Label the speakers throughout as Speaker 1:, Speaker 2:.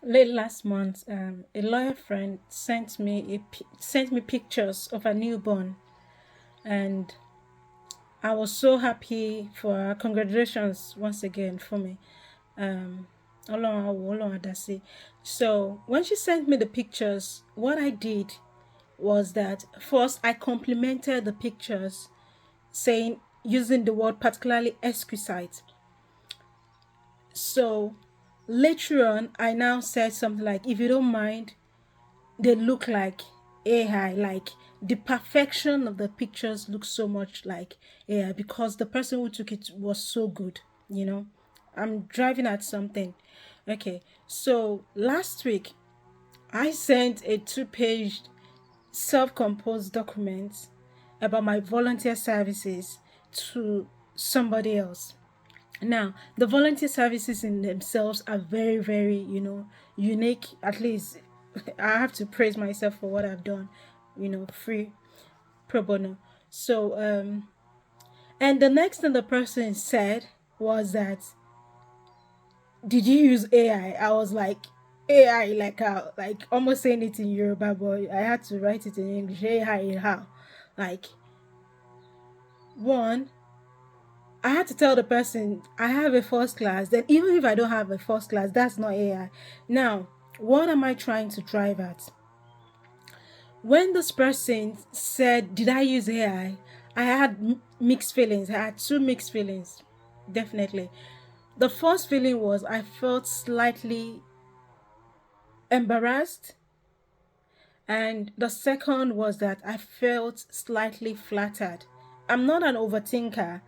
Speaker 1: Late last month, a lawyer friend sent me pictures of a newborn, and I was so happy for her. Congratulations once again for me. Um, Ọlọ́run á dá sí. So when she sent me the pictures, what I did was that first I complimented the pictures, saying using the word particularly exquisite. So later on, I now said something like, if you don't mind, they look like AI. Like the perfection of the pictures looks so much like AI because the person who took it was so good, you know. I'm driving at something. Okay, so last week I sent a two-page self-composed document about my volunteer services to somebody else. Now, the volunteer services in themselves are very, very, unique. At least I have to praise myself for what I've done, free pro bono. So, and the next thing the person said was that, did you use AI? I was like, AI, like almost saying it in Yoruba, but I had to write it in English. AI, how? Like, one, I had to tell the person I have a first class. Then even if I don't have a first class, that's not AI. Now, what am I trying to drive at? When this person said, "Did I use I had mixed feelings. I had two mixed feelings, definitely. The first feeling was I felt slightly embarrassed, and the second was that I felt slightly flattered. I'm not an overthinker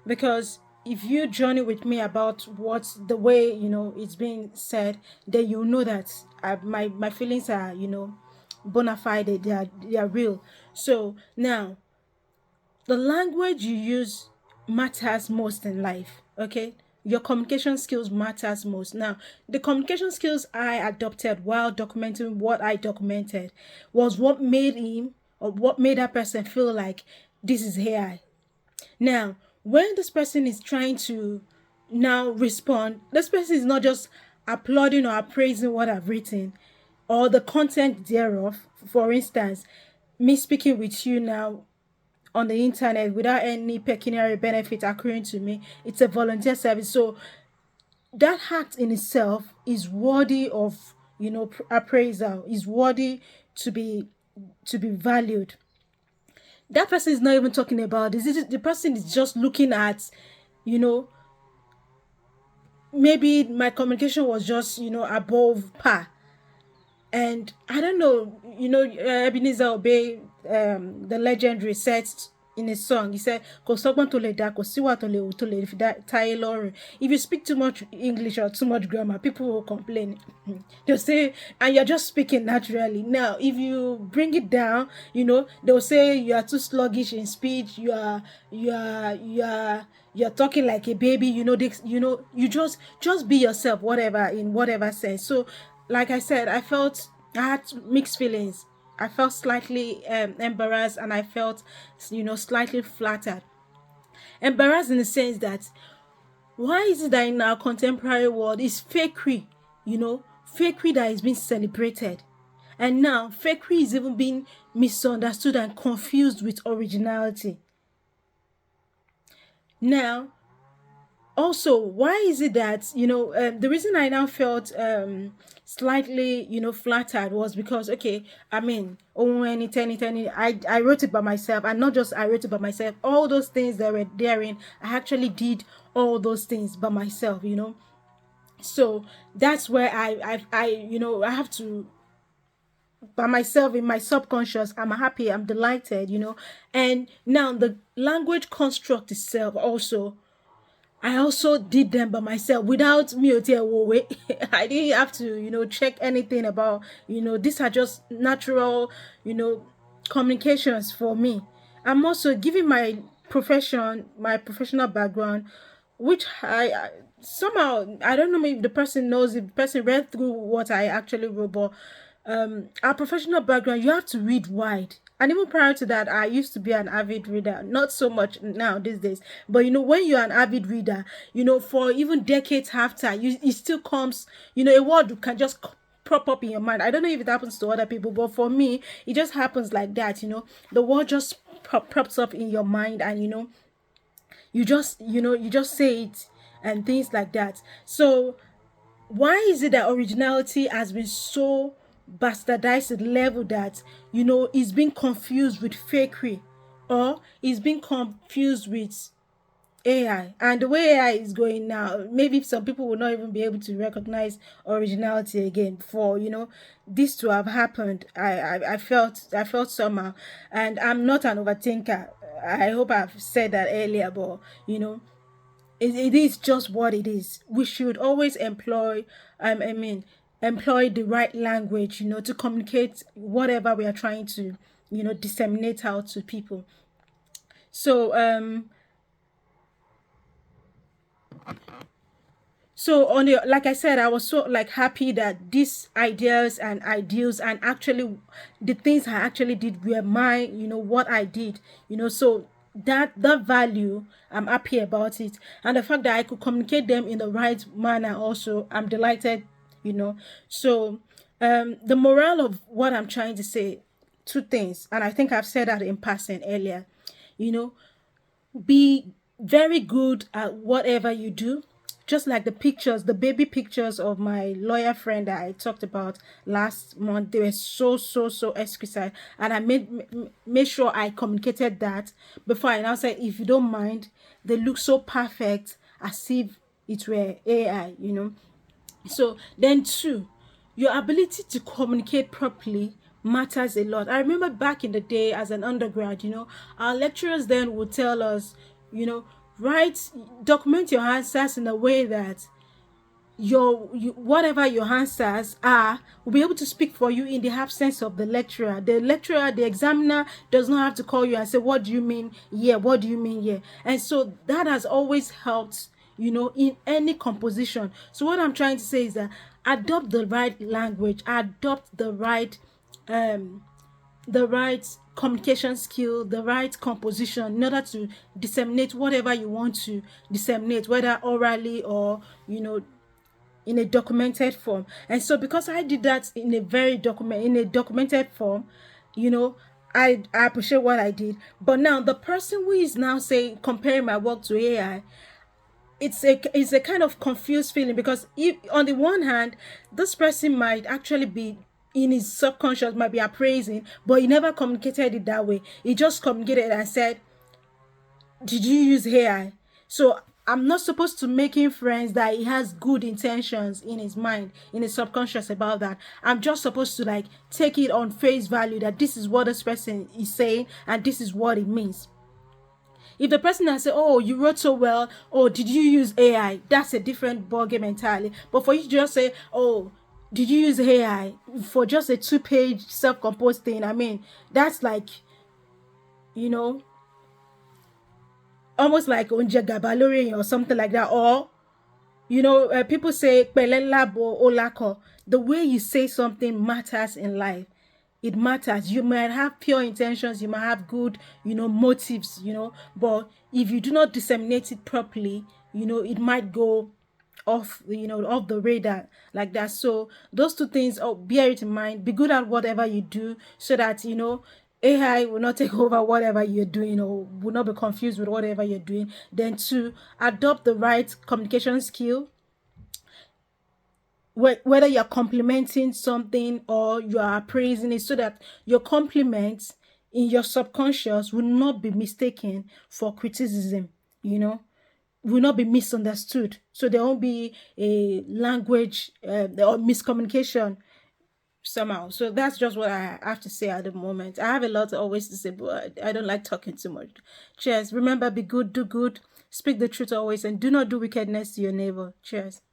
Speaker 1: because if you journey with me about what the way it's being said, then you know that my feelings are bona fide. They are real. So now the language you use matters most in life. Okay, your communication skills matters most. Now the communication skills I adopted while documenting what I documented was what made him or what made that person feel like this is AI. Now when this person is trying to now respond, this person is not just applauding or appraising what I've written or the content thereof. For instance, me speaking with you now on the internet without any pecuniary benefit accruing to me. It's a volunteer service. So that act in itself is worthy of appraisal, is worthy to be valued. That person is not even talking about this. The person is just looking at, you know, maybe my communication was just above par. And I don't know, Ebenezer Obey, the legendary, said in a song, he said, "Kò sọ́gbọ́n tó lè dá, kò síwà tó lè wù tó lè fi táyé lọ́rùn." If you speak too much English or too much grammar, people will complain. They'll say, and you're just speaking naturally. Now, if you bring it down, they'll say you are too sluggish in speech. You're talking like a baby. You just be yourself, whatever in whatever sense. So like I said, I had mixed feelings. I felt slightly embarrassed, and I felt, slightly flattered. Embarrassed in the sense that why is it that in our contemporary world is fakery, fakery that is being celebrated, and now fakery is even being misunderstood and confused with originality. Now, also, why is it that the reason I now felt slightly flattered was because, okay, I mean, oh, any, I wrote it by myself, and not just I wrote it by myself, all those things that were therein, I actually did all those things by myself. So that's where I have to, by myself, in my subconscious, I'm happy, I'm delighted. And now the language construct itself also, I also did them by myself without me. I didn't have to, check anything about, these are just natural, you know, communications for me. I'm also giving my professional background, which I somehow, I don't know, maybe the person knows, if the person read through what I actually wrote, but our professional background, you have to read wide. And even prior to that, I used to be an avid reader. Not so much now these days, but when you're an avid reader, for even decades after, it still comes. A word can just prop up in your mind. I don't know if it happens to other people, but for me, it just happens like that. The word just props up in your mind, and you just say it and things like that. So why is it that originality has been so bastardized to the level that it's being confused with fakery, or it's being confused with AI? And the way AI is going now, maybe some people will not even be able to recognize originality again. For this to have happened, I felt somehow. And I'm not an overthinker. I hope I've said that earlier, but it is just what it is. We should always employ the right language, to communicate whatever we are trying to, disseminate out to people. So on the, like I said, I was so like happy that these ideas and ideals, and actually the things I actually did were my, what I did, so that value, I'm happy about it. And the fact that I could communicate them in the right manner also, I'm delighted. So the morale of what I'm trying to say, two things, and I think I've said that in passing earlier. you know be very good at whatever you do. Just like the pictures, the baby pictures of my lawyer friend that I talked about last month, they were so, so, so exquisite. And I made sure I communicated that before I now said, if you don't mind, they look so perfect as if it were AI. So then two, your ability to communicate properly matters a lot. I remember back in the day as an undergrad, our lecturers then would tell us, write, document your answers in a way that whatever your answers are will be able to speak for you in the absence of the lecturer. The examiner does not have to call you and say, what do you mean? Yeah, what do you mean? Yeah. And so that has always helped, in any composition. So what I'm trying to say is that adopt the right language, adopt the right communication skill, the right composition in order to disseminate whatever you want to disseminate, whether orally or in a documented form. And so because I did that in a documented form, I appreciate what I did. But now the person who is now saying, comparing my work to AI, it's a kind of confused feeling, because if on the one hand, this person might actually be, in his subconscious, might be appraising, but he never communicated it that way. He just communicated and said, did you use AI? So I'm not supposed to make inference that he has good intentions in his mind, in his subconscious about that. I'm just supposed to like take it on face value that this is what this person is saying and this is what it means. If the person has said, oh, you wrote so well, oh, did you use AI? That's a different ballgame entirely. But for you to just say, oh, did you use AI for just a 2-page self-composed thing? I mean, that's like, almost like onje gabalori or something like that. Or people say pelelabo olako. The way you say something matters in life. It matters. You might have pure intentions, you might have good motives, but if you do not disseminate it properly, it might go off the radar like that. So those two things, bear it in mind. Be good at whatever you do, so that AI will not take over whatever you're doing, or will not be confused with whatever you're doing. Then to adopt the right communication skill, whether you're complimenting something or you are praising it, so that your compliments in your subconscious will not be mistaken for criticism, will not be misunderstood. So there won't be a language or miscommunication somehow. So that's just what I have to say at the moment. I have a lot always to say, but I don't like talking too much. Cheers. Remember, be good, do good, speak the truth always, and do not do wickedness to your neighbor. Cheers.